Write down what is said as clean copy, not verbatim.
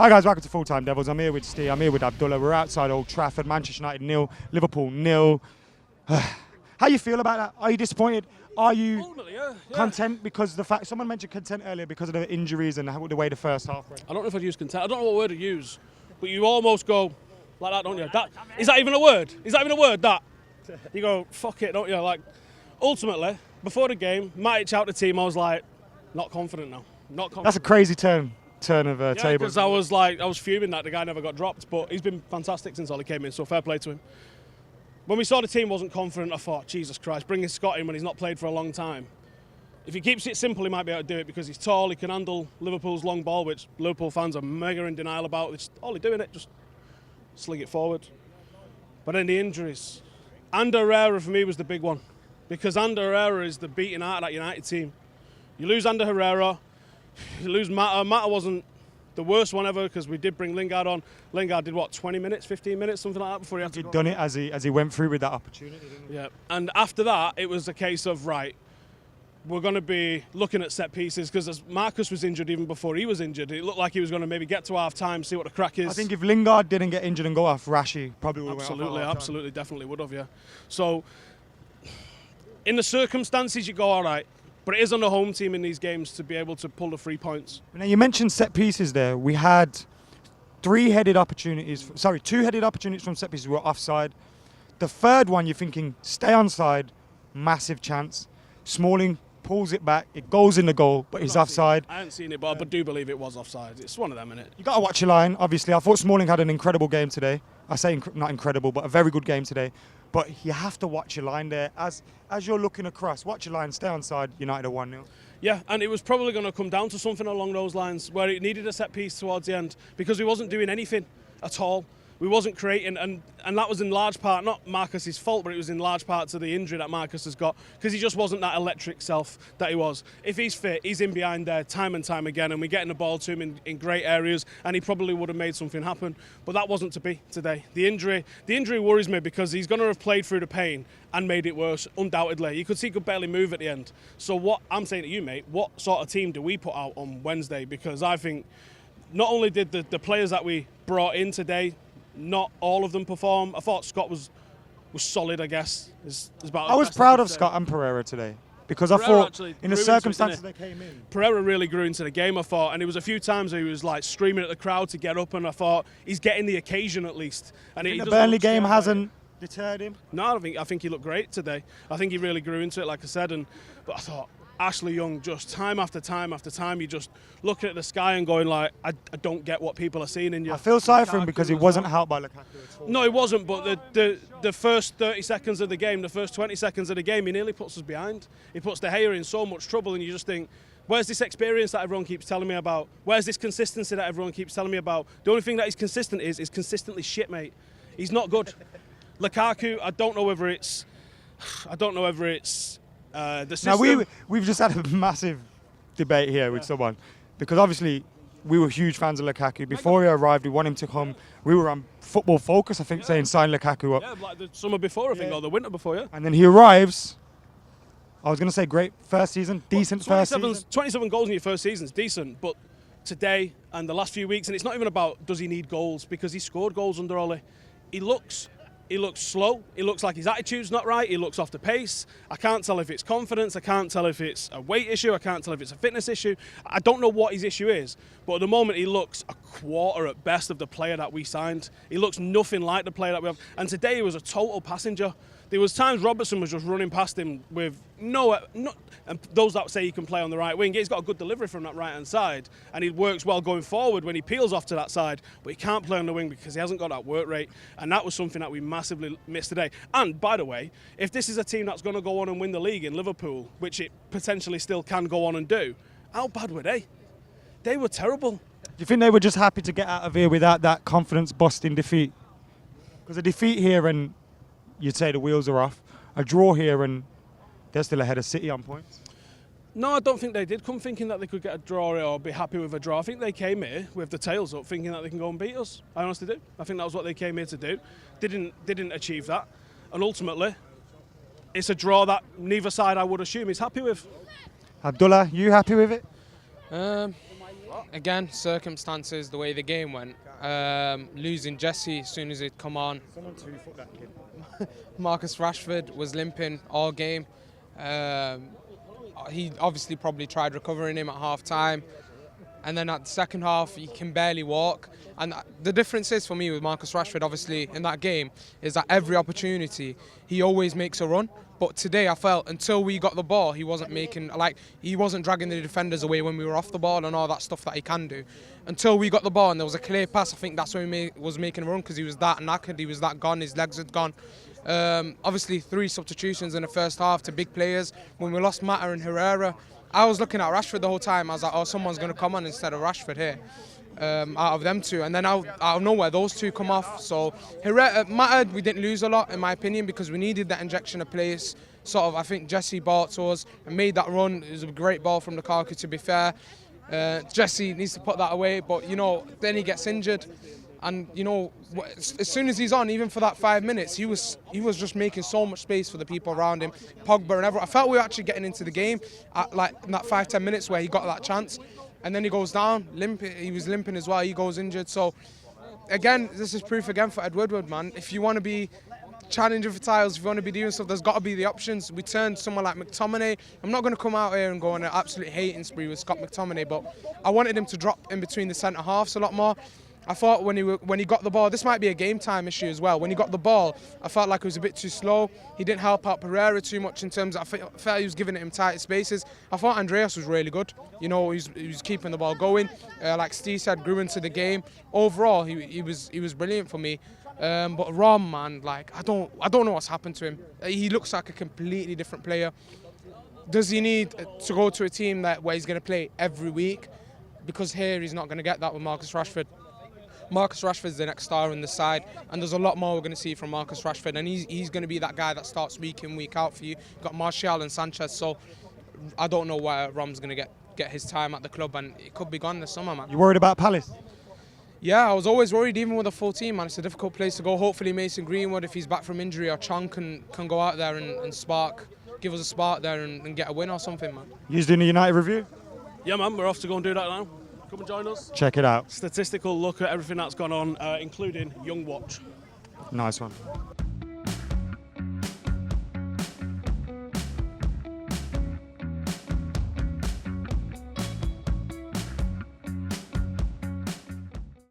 Hi guys, welcome to Full Time Devils. I'm here with Steve, I'm here with Abdullah. We're outside Old Trafford, Manchester United 0, Liverpool 0. How you feel about that? Are you disappointed? Are you content because the fact, someone mentioned content earlier because of the injuries and the way the first half went? I don't know if I'd use content. I don't know what word to use, but you almost go like that, don't you? Is that even a word? Is that even a word, that? You go, fuck it, don't you? Like, ultimately, before the game, Matic out the team, I was like, not confident now. Not confident. That's a crazy turn of tables. Because I was fuming that the guy never got dropped, but he's been fantastic since Ollie came in, so fair play to him. When we saw the team wasn't confident, I thought, Jesus Christ, bringing Scott in when he's not played for a long time. If he keeps it simple, he might be able to do it because he's tall, he can handle Liverpool's long ball, which Liverpool fans are mega in denial about. It's all he's doing it, just sling it forward. But then the injuries. Ander Herrera for me was the big one, because Ander Herrera is the beating heart of that United team. You lose Ander Herrera, you lose Mata. Mata wasn't the worst one ever because we did bring Lingard on. Lingard did what, 20 minutes, 15 minutes, something like that before he had to go. He'd done it as he went through with that opportunity, didn't he? Yeah, and after that, it was a case of, right, we're going to be looking at set pieces because as Marcus was injured even before he was injured, it looked like he was going to maybe get to half-time, see what the crack is. I think if Lingard didn't get injured and go off, Rashi probably would have went off. Absolutely, definitely would have, yeah. So, in the circumstances, you go, all right, but it is on the home team in these games to be able to pull the 3 points. Now, you mentioned set pieces there. We had two-headed opportunities from set pieces were offside. The third one, you're thinking, stay onside, massive chance. Smalling pulls it back, it goes in the goal, but he's offside. I haven't seen it, but I do believe it was offside. It's one of them, innit? You got to watch your line, obviously. I thought Smalling had an incredible game today. I say not incredible, but a very good game today. But you have to watch your line there. As you're looking across, watch your line, stay onside, United are 1-0. Yeah, and it was probably going to come down to something along those lines where it needed a set piece towards the end because we wasn't doing anything at all. We wasn't creating, and that was in large part, not Marcus's fault, but it was in large part to the injury that Marcus has got because he just wasn't that electric self that he was. If he's fit, he's in behind there time and time again, and we're getting the ball to him in great areas, and he probably would have made something happen. But that wasn't to be today. The injury worries me because he's going to have played through the pain and made it worse, undoubtedly. You could see he could barely move at the end. So what I'm saying to you, mate, what sort of team do we put out on Wednesday? Because I think not only did the players that we brought in today, not all of them perform. I thought Scott was solid, I guess. I was proud of Scott and Pereira today because Pereira, I thought in the circumstances they came in, Pereira really grew into the game, I thought, and there was a few times where he was like screaming at the crowd to get up, and I thought he's getting the occasion at least. And the Burnley game hasn't deterred him. No, I think he looked great today. I think he really grew into it, like I said, but I thought Ashley Young, just time after time after time, you just looking at the sky and going like, I don't get what people are seeing in you. I feel sorry for him because he wasn't helped by Lukaku at all. No, he wasn't, but the first 30 seconds of the game, the first 20 seconds of the game, he nearly puts us behind. He puts De Gea in so much trouble, and you just think, where's this experience that everyone keeps telling me about? Where's this consistency that everyone keeps telling me about? The only thing that he's consistent is consistently shit, mate. He's not good. Lukaku, I don't know whether it's the system. Now we've just had a massive debate here with someone because obviously we were huge fans of Lukaku. Before he arrived, we want him to come. We were on Football Focus, I think, saying sign Lukaku up. Yeah, like the summer before, I think, or the winter before, yeah. And then he arrives. I was going to say great first season, decent first season. 27 goals in your first season is decent, but today and the last few weeks, and it's not even about does he need goals because he scored goals under Ollie. He looks slow. He looks like his attitude's not right. He looks off the pace. I can't tell if it's confidence. I can't tell if it's a weight issue. I can't tell if it's a fitness issue. I don't know what his issue is. But at the moment, he looks a quarter at best of the player that we signed. He looks nothing like the player that we have. And today, he was a total passenger. There was times Robertson was just running past him with and those that say he can play on the right wing, he's got a good delivery from that right-hand side, and he works well going forward when he peels off to that side, but he can't play on the wing because he hasn't got that work rate, and that was something that we massively missed today. And, by the way, if this is a team that's going to go on and win the league in Liverpool, which it potentially still can go on and do, how bad were they? They were terrible. Do you think they were just happy to get out of here without that confidence-busting defeat? Because a defeat here and you'd say the wheels are off. A draw here and they're still ahead of City on points. No, I don't think they did come thinking that they could get a draw or be happy with a draw. I think they came here with the tails up thinking that they can go and beat us. I honestly do. I think that was what they came here to do. Didn't achieve that. And ultimately, it's a draw that neither side, I would assume, is happy with. Abdullah, you happy with it? Again, circumstances, the way the game went. Losing Jesse as soon as he'd come on. Someone 2-foot that kid. Marcus Rashford was limping all game. He obviously probably tried recovering him at half time. And then at the second half, he can barely walk. And the difference is for me with Marcus Rashford, obviously, in that game, is that every opportunity, he always makes a run. But today, I felt until we got the ball, he wasn't dragging the defenders away when we were off the ball and all that stuff that he can do. Until we got the ball and there was a clear pass, I think that's when he was making a run, because he was that knackered, he was that gone, his legs had gone. Obviously, 3 substitutions in the first half to big players. When we lost Mata and Herrera, I was looking at Rashford the whole time. I was like, oh, someone's going to come on instead of Rashford here, out of them two. And then out of nowhere, those two come off. So Mata, we didn't lose a lot, in my opinion, because we needed that injection of pace. Sort of, I think Jesse bought to us and made that run. It was a great ball from Lukaku, to be fair. Jesse needs to put that away, but, you know, then he gets injured. And, you know, as soon as he's on, even for that 5 minutes, he was just making so much space for the people around him, Pogba and everyone. I felt we were actually getting into the game at, like, in that 5-10 minutes where he got that chance. And then he goes down, limping. He was limping as well. He goes injured. So, again, this is proof again for Ed Woodward, man. If you want to be challenging for titles, if you want to be doing stuff, there's got to be the options. We turned someone like McTominay. I'm not going to come out here and go on an absolute hating spree with Scott McTominay, but I wanted him to drop in between the centre halves a lot more. I thought when he got the ball, this might be a game time issue as well. When he got the ball, I felt like it was a bit too slow. He didn't help out Pereira too much in terms of, I felt he was giving him tight spaces. I thought Andreas was really good. You know, he was keeping the ball going. Like Steve said, grew into the game. Overall, he was brilliant for me. But Rom, man, like I don't know what's happened to him. He looks like a completely different player. Does he need to go to a team where he's going to play every week? Because here he's not going to get that with Marcus Rashford. Marcus Rashford's the next star in the side, and there's a lot more we're going to see from Marcus Rashford, and he's going to be that guy that starts week in, week out for you. You've got Martial and Sanchez, so I don't know where Rom's going to get his time at the club, and it could be gone this summer, man. You worried about Palace? Yeah, I was always worried, even with a full team, man. It's a difficult place to go. Hopefully Mason Greenwood, if he's back from injury, or Chong can go out there and spark, give us a spark there and get a win or something, man. You doing a United review? Yeah, man, we're off to go and do that now. Come and join us. Check it out. Statistical look at everything that's gone on, including Young Watch. Nice one.